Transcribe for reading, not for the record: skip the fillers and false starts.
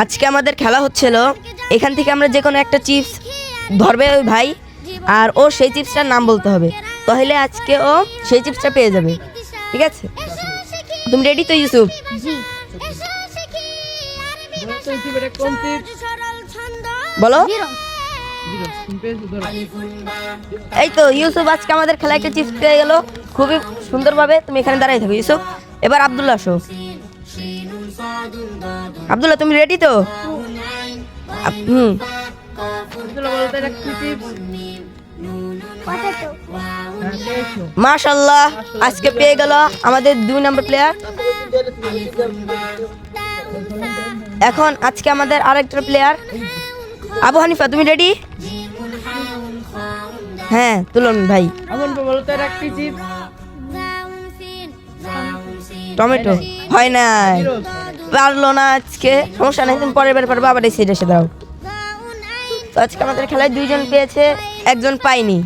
আজকে আমাদের খেলা হচ্ছিল, এখান থেকে আমরা যে কোনো একটা চিপস ধরবে ওই ভাই, আর ও সেই চিপসটার নাম বলতে হবে, তাহলে আজকে ও সেই চিপসটা পেয়ে যাবে। ঠিক আছে, তুমি রেডি তো ইউসুফ? বলো। এই তো ইউসুফ আজকে আমাদের খেলা একটা চিপস পেয়ে গেল খুবই সুন্দরভাবে। তুমি এখানে দাঁড়াই থাকো ইউসুফ। এবার আব্দুল্লাহ আসো। আব্দুল্লাহ তুমি রেডি তো? মাশাআল্লাহ, আজকে পেয়ে গেল আমাদের 2 নম্বর প্লেয়ার। এখন আজকে আমাদের আরেকটা প্লেয়ার আবু হানিফা, তুমি রেডি? হ্যাঁ তুলুন ভাই। টমেটো হয় নাই, পারলো না আজকে, সমস্যা নেই, তুমি পরের বার পারবে, আবার এই সাইডে এসে দাও। তো আজকে আমাদের খেলায় 2 জন পেয়েছে, 1 জন পায়নি।